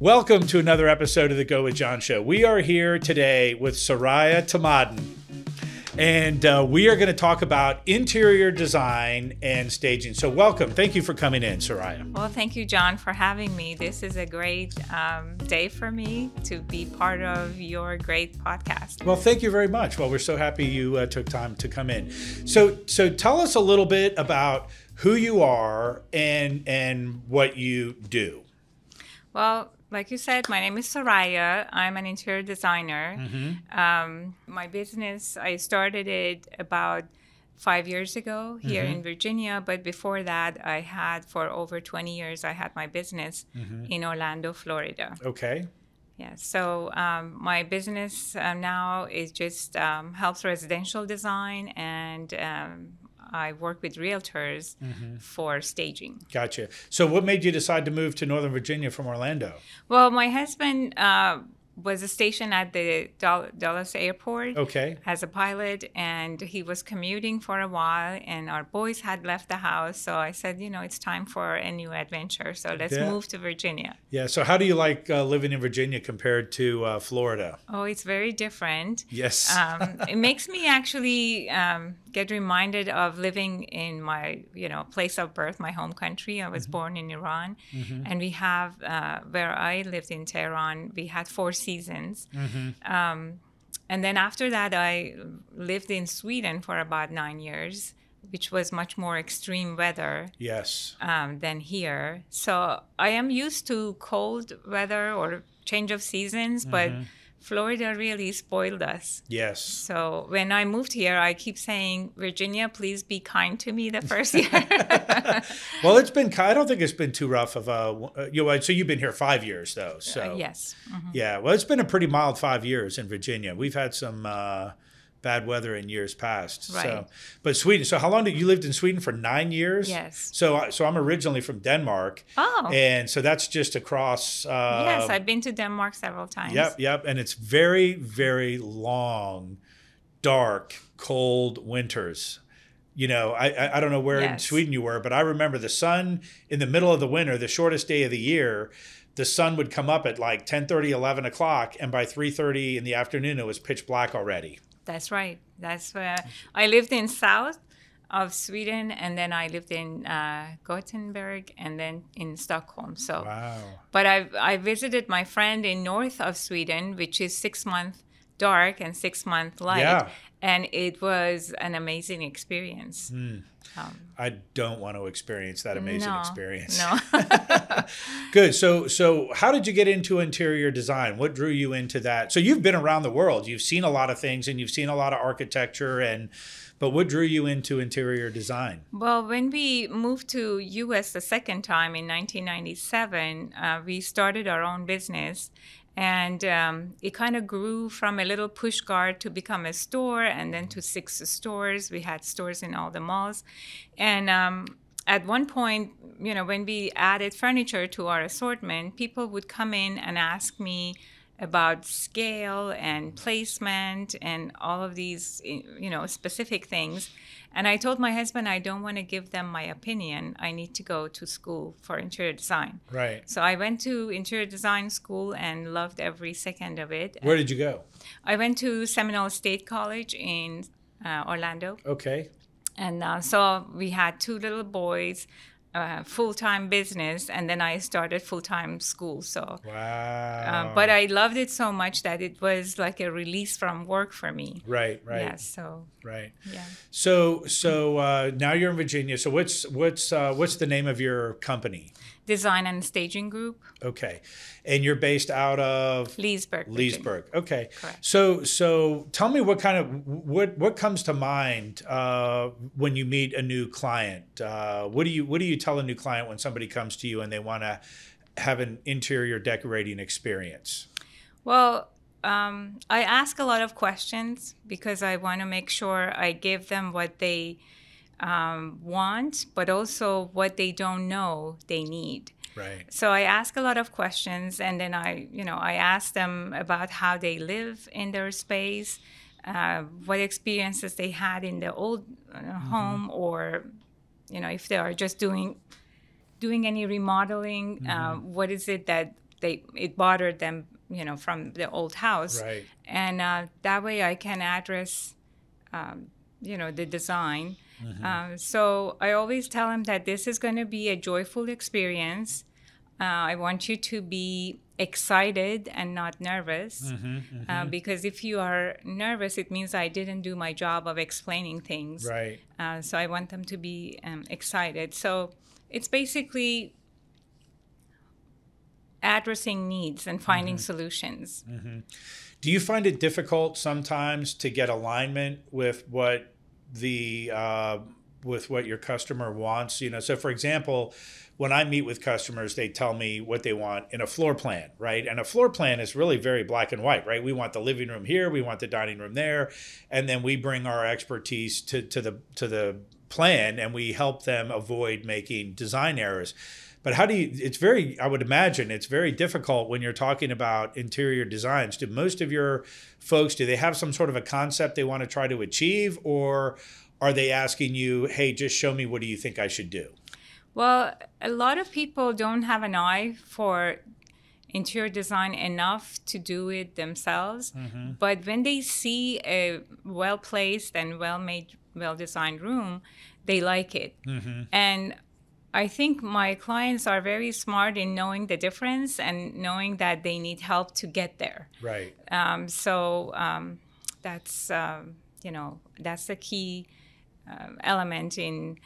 Welcome to another episode of the Go With John Show. We are here today with Soraya Tamaddon, and we are going to talk about interior design and staging. So welcome. Thank you for coming in, Soraya. Well, thank you, John, for having me. This is a great day for me to be part of your great podcast. Well, thank you very much. Well, we're so happy you took time to come in. So tell us a little bit about who you are and what you do. Well, like you said, my name is Soraya. I'm an interior designer. My business, I started it about 5 years ago here in Virginia. But before that, for over 20 years, I had my business in Orlando, Florida. Okay. Yeah, so my business now is just helps residential design, and I work with realtors for staging. Gotcha. So what made you decide to move to Northern Virginia from Orlando? Well, my husband was stationed at the Dallas airport as a pilot, and he was commuting for a while, and our boys had left the house. So I said, it's time for a new adventure. So let's move to Virginia. Yeah. So how do you like living in Virginia compared to Florida? Oh, it's very different. Yes. It makes me actually get reminded of living in my, place of birth, my home country. I was born in Iran, and we have, where I lived in Tehran, we had 4 seasons. And then after that, I lived in Sweden for about 9 years, which was much more extreme weather than here. So I am used to cold weather or change of seasons, but Florida really spoiled us. Yes. So when I moved here, I keep saying, Virginia, please be kind to me the first year. Well, I don't think it's been too rough of so you've been here 5 years though. So yes. Yeah. Well, it's been a pretty mild 5 years in Virginia. We've had some bad weather in years past. Right. So, but Sweden. So how long did you lived in Sweden for 9 years? Yes. So I'm originally from Denmark. Oh. And so that's just across. Yes, I've been to Denmark several times. Yep. And it's very, very long, dark, cold winters. I don't know where in Sweden you were, but I remember the sun in the middle of the winter, the shortest day of the year, the sun would come up at like 10:30, 11 o'clock, and by 3:30 in the afternoon, it was pitch black already. That's right. That's where I lived in south of Sweden, and then I lived in Gothenburg, and then in Stockholm. So, wow. But I visited my friend in north of Sweden, which is 6 months dark and 6 months light, and it was an amazing experience. I don't want to experience that amazing experience. No. Good. So how did you get into interior design? What drew you into that? So you've been around the world. You've seen a lot of things, and you've seen a lot of architecture, but what drew you into interior design? Well, when we moved to U.S. the second time in 1997, we started our own business. And it kind of grew from a little push cart to become a store, and then to 6 stores. We had stores in all the malls. And at one point, when we added furniture to our assortment, people would come in and ask me about scale and placement and all of these, specific things. And I told my husband, I don't want to give them my opinion. I need to go to school for interior design. Right. So I went to interior design school and loved every second of it. Where did you go? I went to Seminole State College in Orlando. Okay. And so we had 2 little boys, full-time business, and then I started full-time school. So, wow. But I loved it so much that it was like a release from work for me. Right. Yeah. So. Right. Yeah. So now you're in Virginia. So what's the name of your company? Design and Staging Group. Okay. And you're based out of Leesburg. Leesburg. Okay. Correct. So tell me what comes to mind when you meet a new client? What do you tell a new client when somebody comes to you and they want to have an interior decorating experience? Well, I ask a lot of questions because I want to make sure I give them what they want, but also what they don't know they need. Right. So I ask a lot of questions, and then I ask them about how they live in their space, what experiences they had in the old home, or if they are just doing any remodeling, what is it that it bothered them, from the old house. Right. And that way I can address, the design. So I always tell them that this is going to be a joyful experience. I want you to be excited and not nervous, because if you are nervous, it means I didn't do my job of explaining things. Right. So I want them to be excited. So it's basically addressing needs and finding solutions. Do you find it difficult sometimes to get alignment with what your customer wants? So for example, when I meet with customers, they tell me what they want in a floor plan, right? And a floor plan is really very black and white, right? We want the living room here, we want the dining room there, and then we bring our expertise to the plan, and we help them avoid making design errors. But I would imagine it's very difficult when you're talking about interior designs. Do most of your folks, do they have some sort of a concept they want to try to achieve, or are they asking you, hey, just show me, what do you think I should do? Well, a lot of people don't have an eye for interior design enough to do it themselves. But when they see a well-placed and well-made, well-designed room, they like it. And I think my clients are very smart in knowing the difference and knowing that they need help to get there. Right. So that's the key element in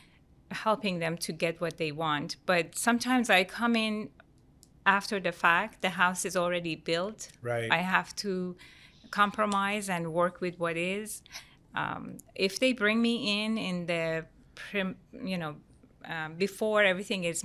helping them to get what they want. But sometimes I come in after the fact. The house is already built. Right. I have to compromise and work with what is. If they bring me in the before everything is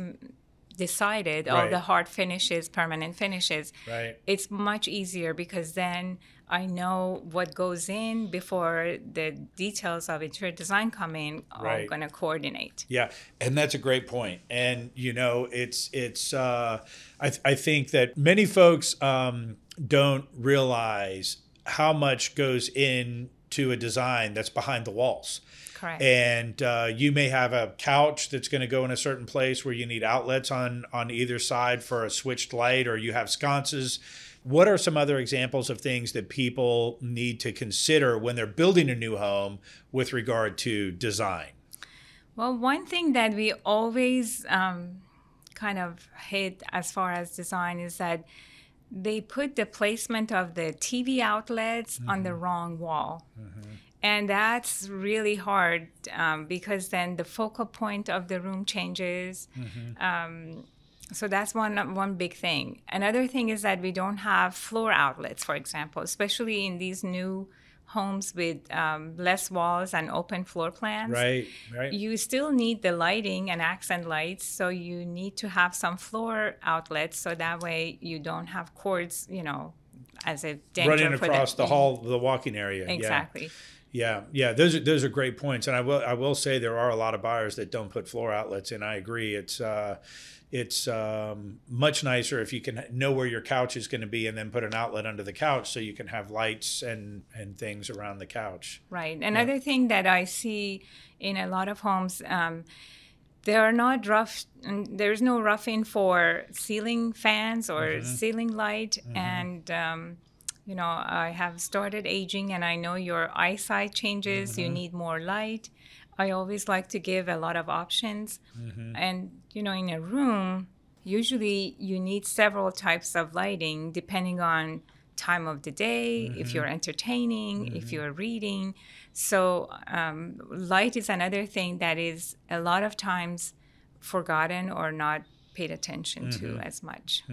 decided, right. all the hard finishes, permanent finishes, right. It's much easier because then I know what goes in before the details of interior design come in. Right. I'm going to coordinate. Yeah, and that's a great point. And it's I think that many folks don't realize how much goes into a design that's behind the walls. Correct. And you may have a couch that's going to go in a certain place where you need outlets on either side for a switched light, or you have sconces. What are some other examples of things that people need to consider when they're building a new home with regard to design? Well, one thing that we always kind of hit as far as design is that they put the placement of the TV outlets on the wrong wall. And that's really hard because then the focal point of the room changes. So that's one big thing. Another thing is that we don't have floor outlets, for example, especially in these new homes with less walls and open floor plans. Right. You still need the lighting and accent lights, so you need to have some floor outlets, so that way you don't have cords, as a danger running across the hall, the walking area. Exactly. Yeah. Those are great points, and I will say there are a lot of buyers that don't put floor outlets in. I agree. It's much nicer if you can know where your couch is going to be and then put an outlet under the couch so you can have lights and things around the couch. Right. Another thing that I see in a lot of homes, there are not there's no roughing for ceiling fans or ceiling light. And, I have started aging and I know your eyesight changes. You need more light. I always like to give a lot of options. And, in a room, usually you need several types of lighting depending on time of the day, if you're entertaining, if you're reading. So light is another thing that is a lot of times forgotten or not paid attention to as much.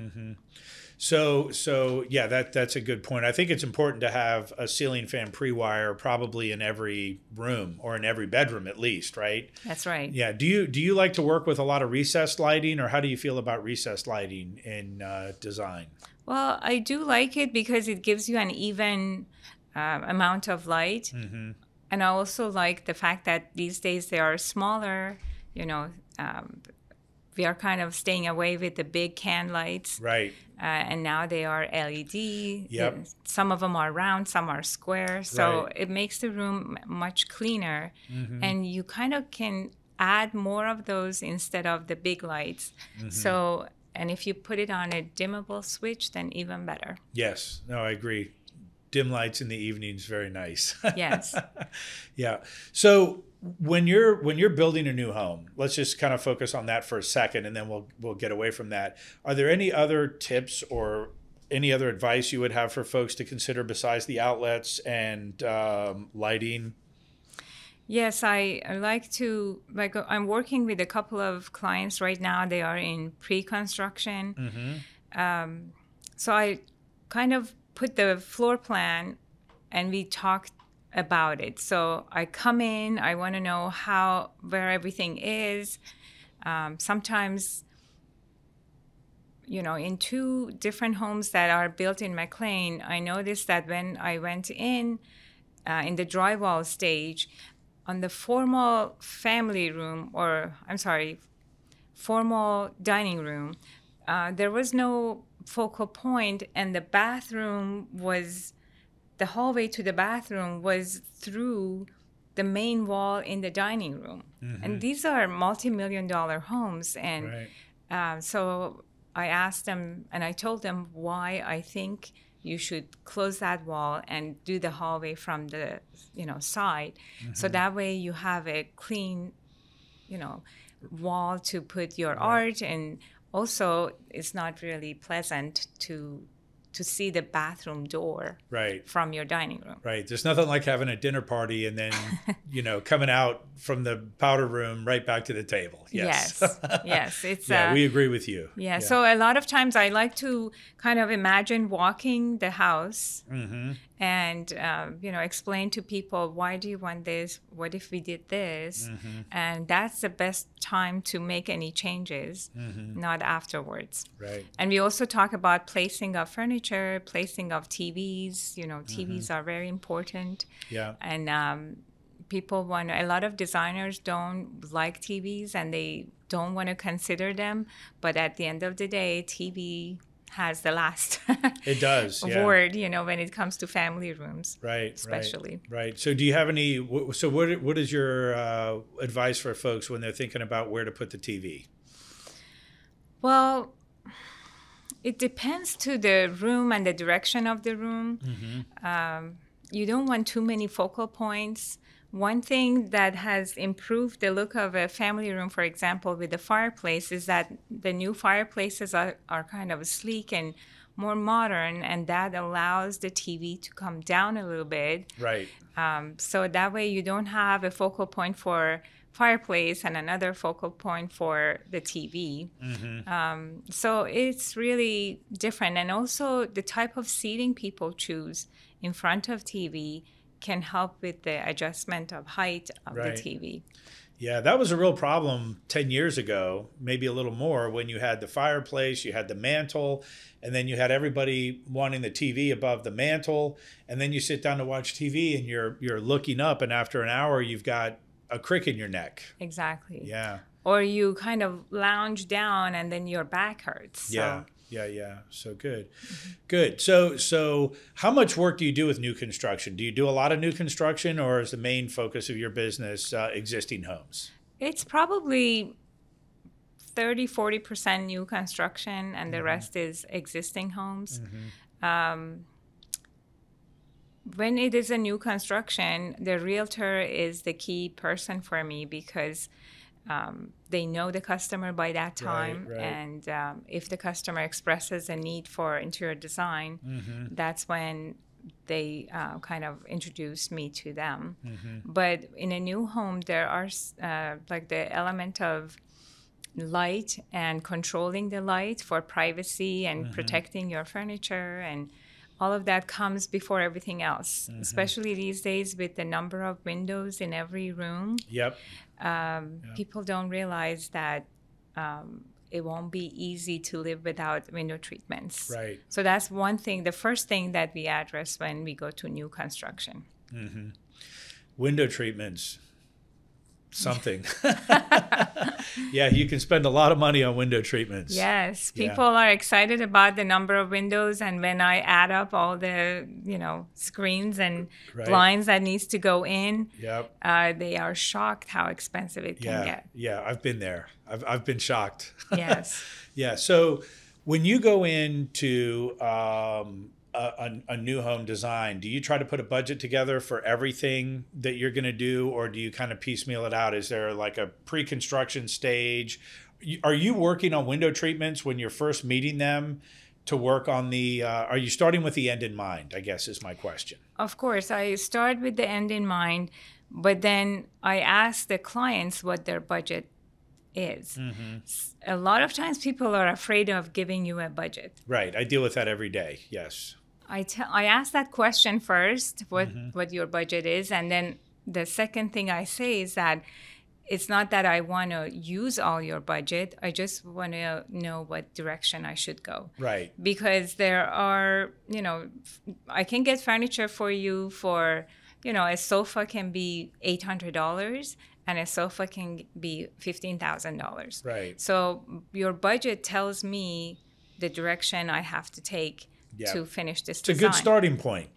So yeah, that's a good point. I think it's important to have a ceiling fan pre-wire probably in every room or in every bedroom at least, right? That's right. Yeah. Do you like to work with a lot of recessed lighting, or how do you feel about recessed lighting in design? Well, I do like it because it gives you an even amount of light. And I also like the fact that these days they are smaller, we are kind of staying away with the big can lights. Right. And now they are LED. Yep. Some of them are round, some are square. So it makes the room much cleaner. And you kind of can add more of those instead of the big lights. So And if you put it on a dimmable switch, then even better. Yes. No, I agree. Dim lights in the evening is very nice. Yes. Yeah. So when you're building a new home, let's just kind of focus on that for a second, and then we'll get away from that. Are there any other tips or any other advice you would have for folks to consider besides the outlets and lighting? Yes, I like to, like, I'm working with a couple of clients right now. They are in pre-construction. Mm-hmm. So I kind of put the floor plan and we talked about it. So I come in, I want to know where everything is. Sometimes, in 2 different homes that are built in McLean, I noticed that when I went in the drywall stage, on the formal family room, formal dining room, there was no focal point, and the hallway to the bathroom was through the main wall in the dining room. Mm-hmm. And these are multi-million-dollar homes. And so I asked them, and I told them why I think you should close that wall and do the hallway from the side. Mm-hmm. So that way you have a clean wall to put your art, and also it's not really pleasant to see the bathroom door from your dining room. Right. There's nothing like having a dinner party and then, coming out from the powder room right back to the table. Yes. Yes. It's we agree with you. Yeah. So a lot of times I like to kind of imagine walking the house mm-hmm. and, explain to people, why do you want this? What if we did this? Mm-hmm. And that's the best time to make any changes, mm-hmm. not afterwards. Right. And we also talk about placing of furniture, placing of TVs. TVs mm-hmm. are very important. Yeah. And a lot of designers don't like TVs and they don't want to consider them. But at the end of the day, TV has the last it does word, when it comes to family rooms, right? Especially. Right. So, do you have any? So, what is your advice for folks when they're thinking about where to put the TV? Well, it depends to the room and the direction of the room. Mm-hmm. You don't want too many focal points. One thing that has improved the look of a family room, for example, with the fireplace, is that the new fireplaces are kind of sleek and more modern, and that allows the TV to come down a little bit. Right. So that way you don't have a focal point for fireplace and another focal point for the TV. Mm-hmm. So it's really different. And also the type of seating people choose in front of TV can help with the adjustment of height of the TV. Yeah, that was a real problem 10 years ago, maybe a little more, when you had the fireplace, you had the mantle, and then you had everybody wanting the TV above the mantle, and then you sit down to watch TV and you're looking up, and after an hour you've got a crick in your neck. Exactly. Yeah. Or you kind of lounge down and then your back hurts. Yeah. So good. Mm-hmm. Good. So how much work do you do with new construction? Do you do a lot of new construction, or is the main focus of your business existing homes? It's probably 30-40% new construction, and the rest is existing homes. Mm-hmm. When it is a new construction, the realtor is the key person for me, because they know the customer by that time. Right. And if the customer expresses a need for interior design, mm-hmm. that's when they kind of introduce me to them. Mm-hmm. But in a new home, there are like the element of light and controlling the light for privacy and mm-hmm. protecting your furniture, and all of that comes before everything else, mm-hmm. especially these days with the number of windows in every room. Yep. People don't realize that it won't be easy to live without window treatments. Right. So that's one thing, the first thing that we address when we go to new construction. Mm-hmm. Window treatments. Something. Yeah, you can spend a lot of money on window treatments. Yes, people are excited about the number of windows, and when I add up all the, screens and blinds that needs to go in, they are shocked how expensive it can get. Yeah, I've been there. I've been shocked. Yes. Yeah. So when you go into a new home design, do you try to put a budget together for everything that you're going to do, or do you kind of piecemeal it out? Is there like a pre-construction stage? Are you working on window treatments when you're first meeting them to work on are you starting with the end in mind, I guess is my question. Of course, I start with the end in mind, but then I ask the clients what their budget is. Mm-hmm. A lot of times people are afraid of giving you a budget. Right. I deal with that every day. Yes. I ask that question first, what your budget is. And then the second thing I say is that it's not that I want to use all your budget. I just want to know what direction I should go. Right. Because there are, I can get furniture for you for, a sofa can be $800 and a sofa can be $15,000. Right. So your budget tells me the direction I have to take to finish this design. It's a good starting point.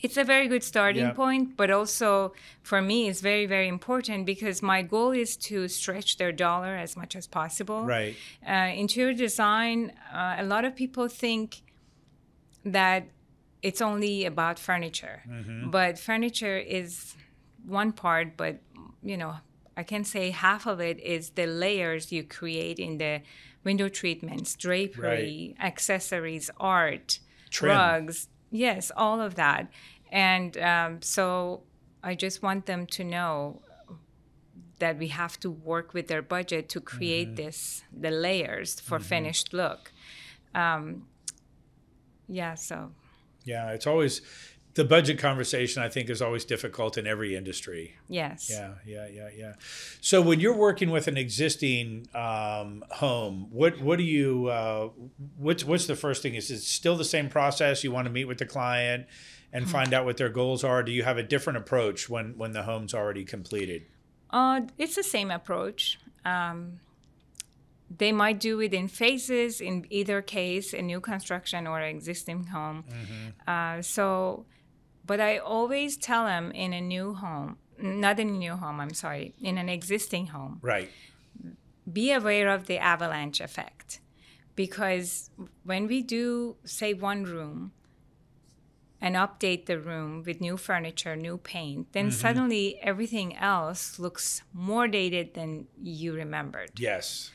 It's a very good starting point, but also for me it's very, very important because my goal is to stretch their dollar as much as possible. Right. Interior design, a lot of people think that it's only about furniture, but furniture is one part, but I can say half of it is the layers you create in the window treatments, drapery, accessories, art, rugs. Yes, all of that. And so I just want them to know that we have to work with their budget to create the layers for finished look. Yeah, it's always the budget conversation, I think, is always difficult in every industry. Yes. Yeah. So when you're working with an existing home, what do you what's the first thing? Is it still the same process? You want to meet with the client and find out what their goals are? Do you have a different approach when the home's already completed? It's the same approach. They might do it in phases, in either case, a new construction or an existing home. But I always tell them in a new home, not in a new home, I'm sorry, in an existing home. Right. Be aware of the avalanche effect. Because when we do, say, one room and update the room with new furniture, new paint, then suddenly everything else looks more dated than you remembered. Yes.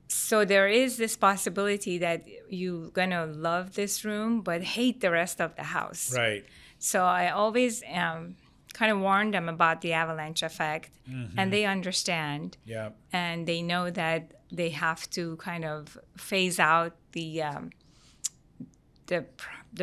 So there is this possibility that you're going to love this room but hate the rest of the house. Right. So I always kind of warn them about the avalanche effect, and they understand. Yeah. And they know that they have to kind of phase out the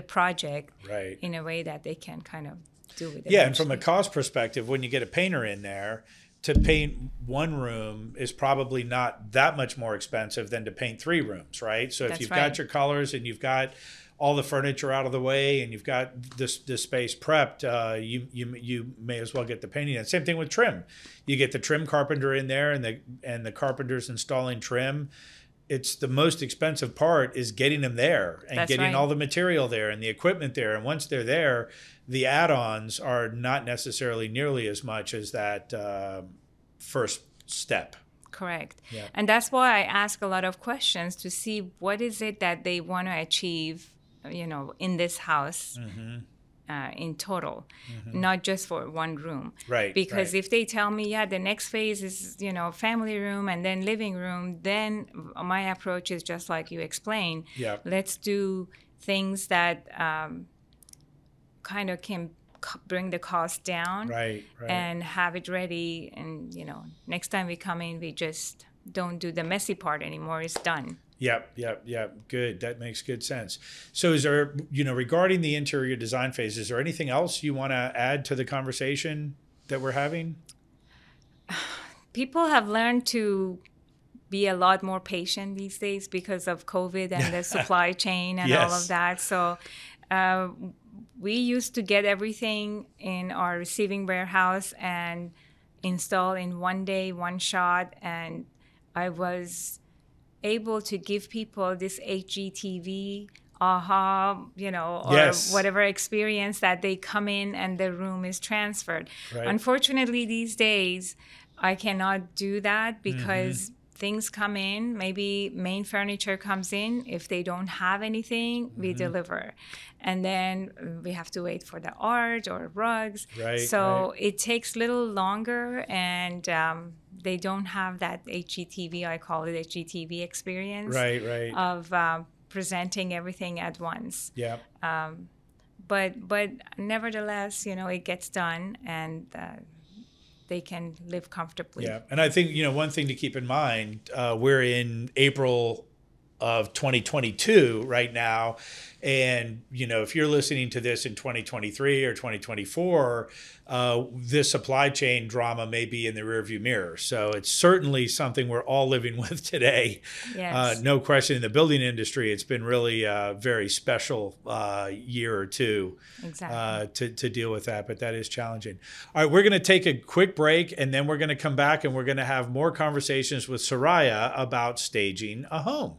project in a way that they can kind of do it. Yeah, and from a cost perspective, when you get a painter in there, to paint one room is probably not that much more expensive than to paint 3 rooms, right? So if you've got your colors and you've got all the furniture out of the way and you've got this space prepped, you may as well get the painting in. Same thing with trim. You get the trim carpenter in there and the carpenter's installing trim. It's the most expensive part is getting them there and getting all the material there and the equipment there. And once they're there, the add-ons are not necessarily nearly as much as that first step. Correct. Yeah. And that's why I ask a lot of questions to see what is it that they want to achieve, in this house in total, not just for one room. Right. Because if they tell me, the next phase is, family room and then living room, then my approach is just like you explained. Yeah. Let's do things that kind of can bring the cost down. Right. And have it ready. And, next time we come in, we just don't do the messy part anymore. It's done. Yep. Good. That makes good sense. So is there, regarding the interior design phase, is there anything else you want to add to the conversation that we're having? People have learned to be a lot more patient these days because of COVID and the supply chain and all of that. So we used to get everything in our receiving warehouse and install in one day, one shot, and I was able to give people this HGTV, aha, or whatever experience that they come in and the room is transferred. Right. Unfortunately, these days, I cannot do that because things come in, maybe main furniture comes in. If they don't have anything, we deliver. And then we have to wait for the art or rugs. Right, so it takes a little longer, and they don't have that HGTV, I call it HGTV experience. Right. Of presenting everything at once. Yeah. But nevertheless, it gets done, and they can live comfortably. Yeah, and I think, one thing to keep in mind, we're in April of 2022 right now. And, if you're listening to this in 2023 or 2024, this supply chain drama may be in the rearview mirror. So it's certainly something we're all living with today. Yes. No question. In the building industry, it's been really a very special year or two to deal with that. But that is challenging. All right, we're going to take a quick break, and then we're going to come back and we're going to have more conversations with Soraya about staging a home.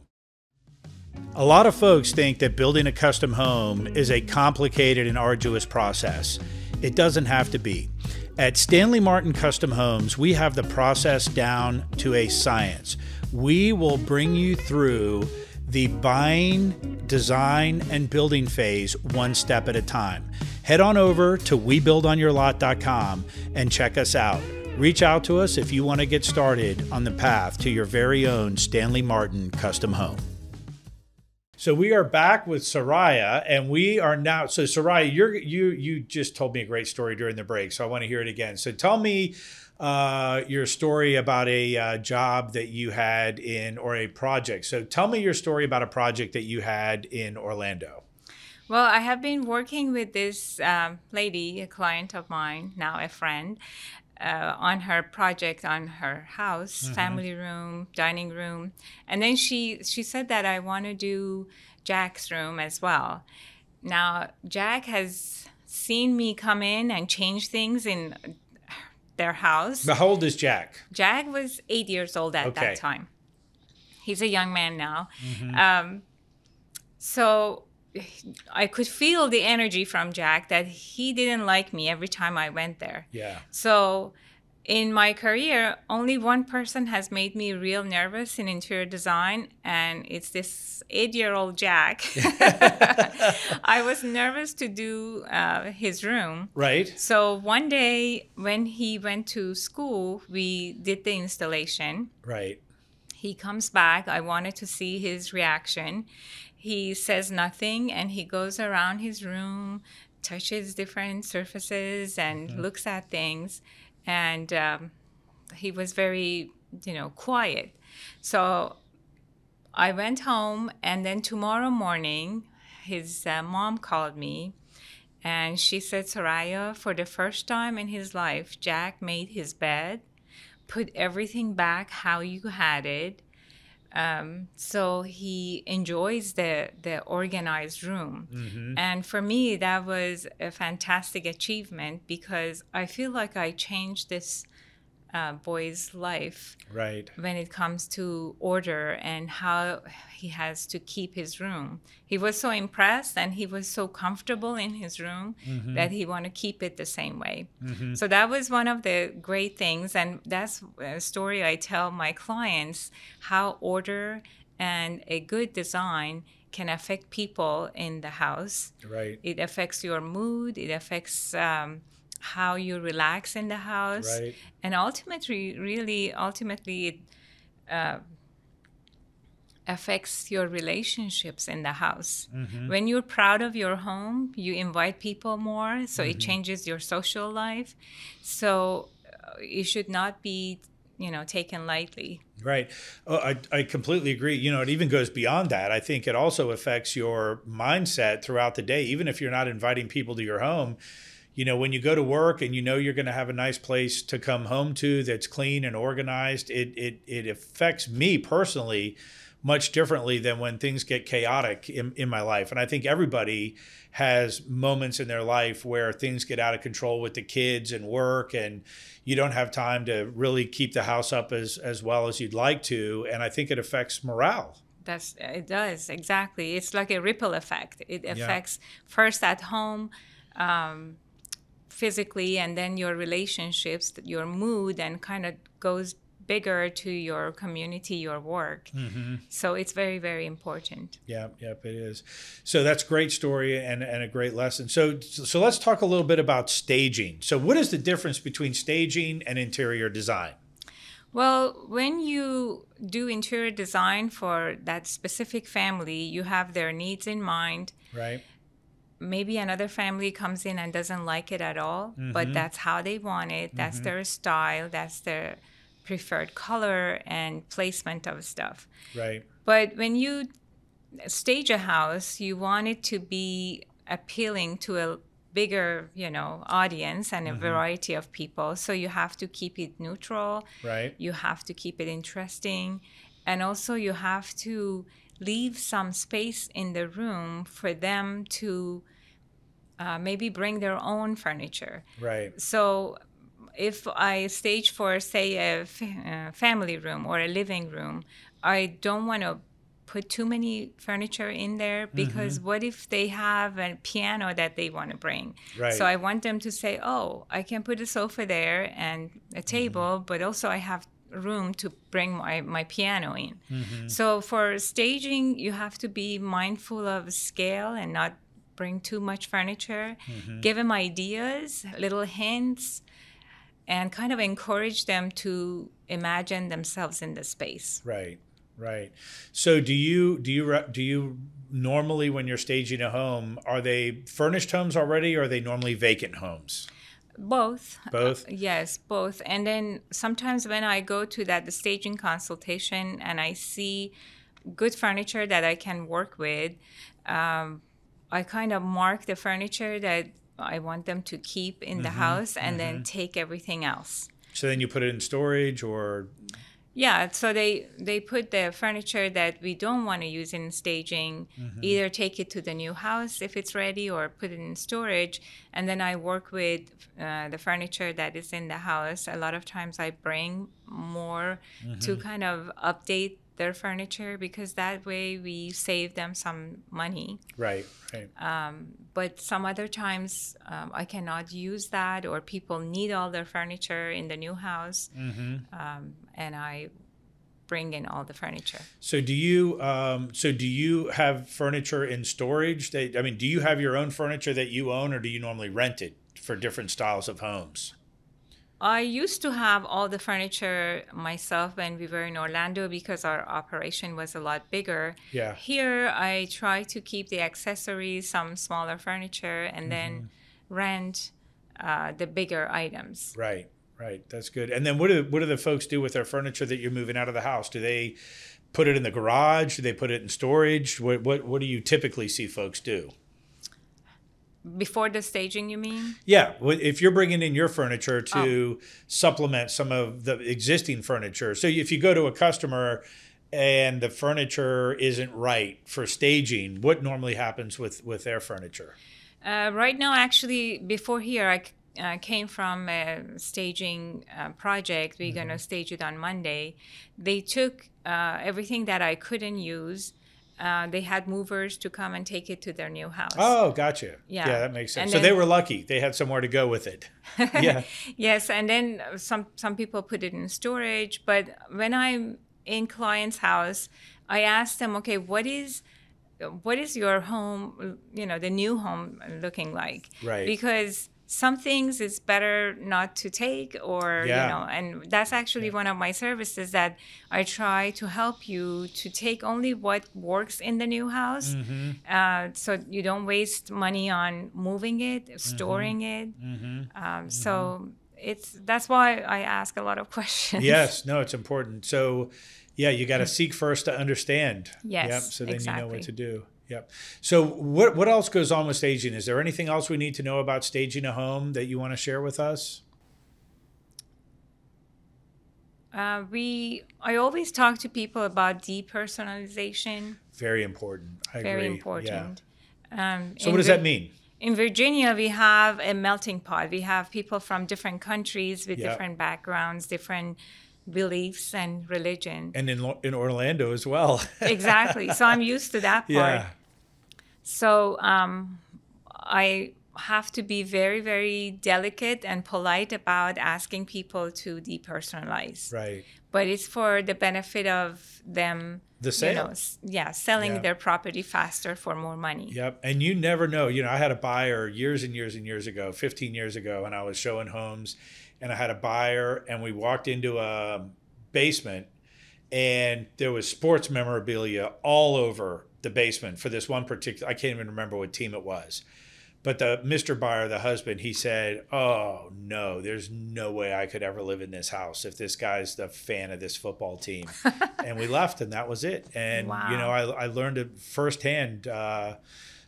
A lot of folks think that building a custom home is a complicated and arduous process. It doesn't have to be. At Stanley Martin Custom Homes, we have the process down to a science. We will bring you through the buying, design, and building phase one step at a time. Head on over to webuildonyourlot.com and check us out. Reach out to us if you want to get started on the path to your very own Stanley Martin custom home. So we are back with Soraya, and we are now. So Soraya, you just told me a great story during the break, so I want to hear it again. So tell me your story about a job that you had or a project. So tell me your story about a project that you had in Orlando. Well, I have been working with this lady, a client of mine, now a friend, on her project on her house, family room, dining room. And then she said that I want to do Jack's room as well. Now, Jack has seen me come in and change things in their house. How old is Jack? Jack was 8 years old at that time. He's a young man now. So I could feel the energy from Jack that he didn't like me every time I went there. Yeah. So in my career, only one person has made me real nervous in interior design, and it's this 8-year-old Jack. I was nervous to do his room. Right. So one day when he went to school, we did the installation. Right. He comes back. I wanted to see his reaction. He says nothing, and he goes around his room, touches different surfaces, and looks at things. And he was very, quiet. So I went home, and then tomorrow morning, his mom called me, and she said, Soraya, for the first time in his life, Jack made his bed, put everything back how you had it. So he enjoys the organized room. And for me, that was a fantastic achievement because I feel like I changed this boy's life when it comes to order and how he has to keep his room. He was so impressed and he was so comfortable in his room that he wanted to keep it the same way. So that was one of the great things, and that's a story I tell my clients, how order and a good design can affect people in the house. Right. It affects your mood. It affects how you relax in the house. Right. And ultimately, it affects your relationships in the house. When you're proud of your home, you invite people more, so it changes your social life. So it should not be, taken lightly. Right. Oh, I completely agree. It even goes beyond that. I think it also affects your mindset throughout the day. Even if you're not inviting people to your home, when you go to work and you're going to have a nice place to come home to that's clean and organized, it affects me personally much differently than when things get chaotic in my life. And I think everybody has moments in their life where things get out of control with the kids and work, and you don't have time to really keep the house up as well as you'd like to. And I think it affects morale. It does, exactly. It's like a ripple effect. It affects first at home, physically, and then your relationships, your mood, and kind of goes bigger to your community, your work. So it's very, very important. Yep, it is. So that's a great story and a great lesson. So let's talk a little bit about staging. So what is the difference between staging and interior design? Well, when you do interior design for that specific family, you have their needs in mind. Right. Maybe another family comes in and doesn't like it at all, but that's how they want it. That's their style. That's their preferred color and placement of stuff. Right. But when you stage a house, you want it to be appealing to a bigger, audience and a variety of people. So you have to keep it neutral. Right. You have to keep it interesting. And also you have to leave some space in the room for them to maybe bring their own furniture. Right. So if I stage for, say, a family room or a living room, I don't want to put too many furniture in there, because what if they have a piano that they want to bring? Right. So I want them to say, oh, I can put a sofa there and a table, but also I have room to bring my piano in. So for staging, you have to be mindful of scale and not bring too much furniture. Give them ideas, little hints, and kind of encourage them to imagine themselves in the space. Right. So do you normally, when you're staging a home, are they furnished homes already, or are they normally vacant homes? Both. Both? Yes, both. And then sometimes when I go to the staging consultation and I see good furniture that I can work with, I kind of mark the furniture that I want them to keep in the house, and then take everything else. So then you put it in storage, or? Yeah, so they put the furniture that we don't want to use in staging, either take it to the new house if it's ready, or put it in storage. And then I work with the furniture that is in the house. A lot of times I bring more to kind of update their furniture, because that way we save them some money. Right. But some other times I cannot use that, or people need all their furniture in the new house, and I bring in all the furniture. So do you have furniture in storage? Do you have your own furniture that you own, or do you normally rent it for different styles of homes? I used to have all the furniture myself when we were in Orlando, because our operation was a lot bigger. Yeah. Here, I try to keep the accessories, some smaller furniture, and then rent the bigger items. Right. That's good. And then what do the folks do with their furniture that you're moving out of the house? Do they put it in the garage? Do they put it in storage? What do you typically see folks do? Before the staging, you mean? Yeah. If you're bringing in your furniture to supplement some of the existing furniture. So if you go to a customer and the furniture isn't right for staging, what normally happens with their furniture? Right now, actually, before here, I came from a staging project. We're going to stage it on Monday. They took everything that I couldn't use. They had movers to come and take it to their new house. Oh, gotcha. Yeah, that makes sense. So they were lucky. They had somewhere to go with it. Yeah. Yes, and then some people put it in storage. But when I'm in client's house, I ask them, okay, what is your home, the new home looking like? Right. Because some things is better not to take, or, and that's actually one of my services, that I try to help you to take only what works in the new house. So you don't waste money on moving it, storing it. So that's why I ask a lot of questions. Yes, no, it's important. So yeah, you got to seek first to understand. Yes, yep, so then exactly. You know what to do. Yep. So what else goes on with staging? Is there anything else we need to know about staging a home that you want to share with us? I always talk to people about depersonalization. Very important. I agree. Very important. Yeah. So what does that mean? In Virginia, we have a melting pot. We have people from different countries with different backgrounds, different beliefs and religion. And in Orlando as well. Exactly. So I'm used to that part. Yeah. So I have to be very, very delicate and polite about asking people to depersonalize. Right. But it's for the benefit of them. The sale. Selling their property faster for more money. Yep. And you never know. I had a buyer years and years and years ago, 15 years ago, and I was showing homes, and I had a buyer, and we walked into a basement, and there was sports memorabilia all over the basement for this one particular, I can't even remember what team it was. But the Mr. Buyer, the husband, he said, "Oh, no, there's no way I could ever live in this house if this guy's the fan of this football team." And we left, and that was it. And, I learned it firsthand a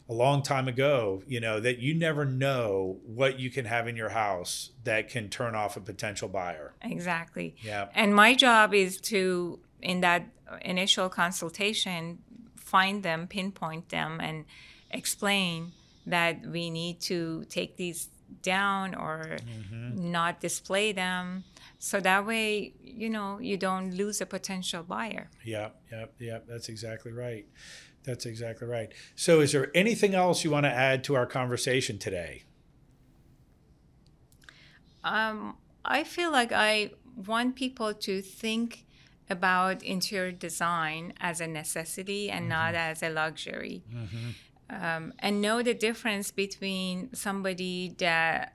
long time ago, that you never know what you can have in your house that can turn off a potential buyer. Exactly. Yeah. And my job is to, in that initial consultation, find them, pinpoint them, and explain that we need to take these down or not display them. So that way, you don't lose a potential buyer. Yeah. That's exactly right. That's exactly right. So is there anything else you want to add to our conversation today? I feel like I want people to think about interior design as a necessity and not as a luxury. And know the difference between somebody that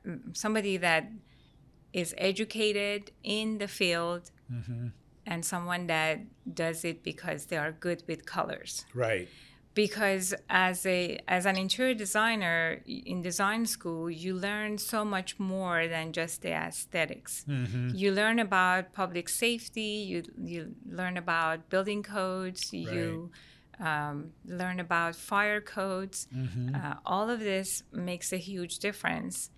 is educated in the field and someone that does it because they are good with colors. Right. Because as an interior designer in design school, you learn so much more than just the aesthetics. You learn about public safety. You learn about building codes. Right. You learn about fire codes. All of this makes a huge difference.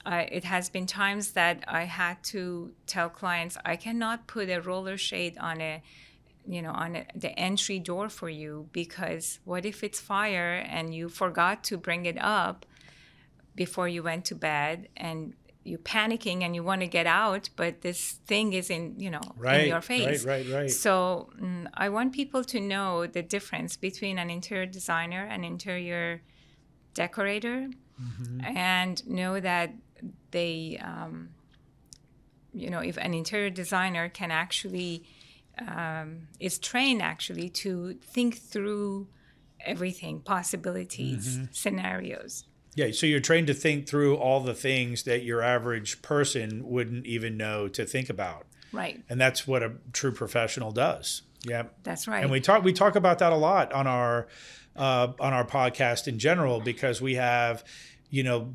It has been times that I had to tell clients, I cannot put a roller shade on the entry door for you, because what if it's fire and you forgot to bring it up before you went to bed, and you're panicking and you want to get out, but this thing is in your face. Right. So I want people to know the difference between an interior designer and interior decorator, and know that they, if an interior designer can actually, is trained actually to think through everything, possibilities, scenarios. Yeah, so you're trained to think through all the things that your average person wouldn't even know to think about. Right. And that's what a true professional does. Yeah. That's right. And we talk about that a lot on our podcast in general, because we have,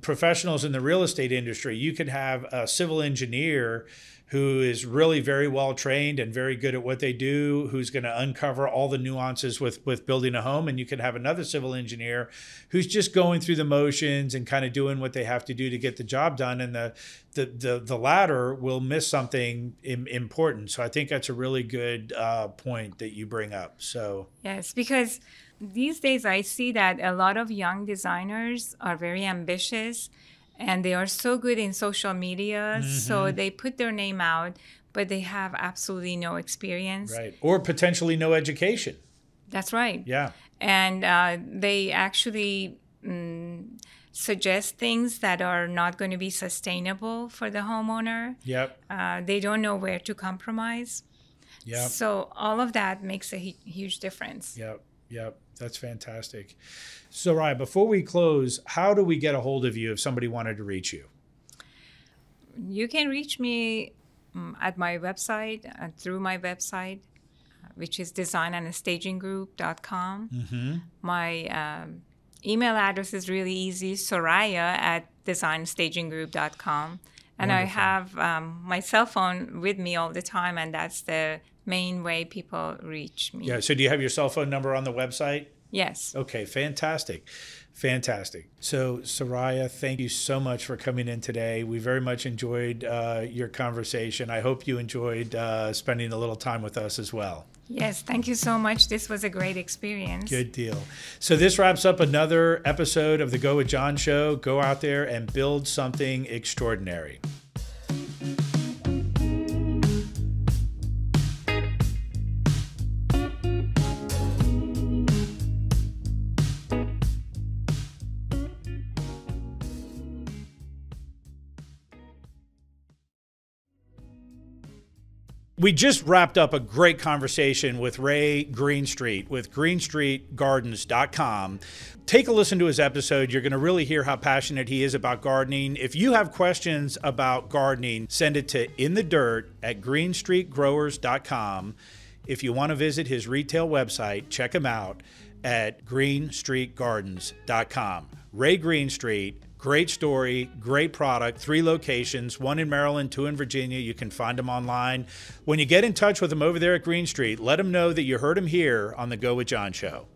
professionals in the real estate industry. You can have a civil engineer who is really very well trained and very good at what they do, who's going to uncover all the nuances with building a home. And you can have another civil engineer who's just going through the motions and kind of doing what they have to do to get the job done. And the latter will miss something important. So I think that's a really good point that you bring up. So yes, because these days I see that a lot of young designers are very ambitious, and they are so good in social media, so they put their name out, but they have absolutely no experience. Right. Or potentially no education. That's right. Yeah. And they actually suggest things that are not going to be sustainable for the homeowner. Yep. They don't know where to compromise. Yep. So all of that makes a huge difference. Yep. That's fantastic. So, Soraya, before we close, how do we get a hold of you if somebody wanted to reach you? You can reach me at my website, through my website, which is designandstaginggroup.com. My email address is really easy, soraya@designstaginggroup.com. And wonderful. I have my cell phone with me all the time, and that's the main way people reach me. Yeah. So do you have your cell phone number on the website? Yes. Okay, fantastic. Fantastic. So, Soraya, thank you so much for coming in today. We very much enjoyed your conversation. I hope you enjoyed spending a little time with us as well. Yes, thank you so much. This was a great experience. Good deal. So this wraps up another episode of the Go with John show. Go out there and build something extraordinary. We just wrapped up a great conversation with Ray Greenstreet with greenstreetgardens.com. Take a listen to his episode. You're going to really hear how passionate he is about gardening. If you have questions about gardening, send it to inthedirt@greenstreetgrowers.com. If you want to visit his retail website, check him out at greenstreetgardens.com. Ray Greenstreet. Great story, great product, 3 locations, 1 in Maryland, 2 in Virginia. You can find them online. When you get in touch with them over there at Green Street, let them know that you heard them here on the Go with John show.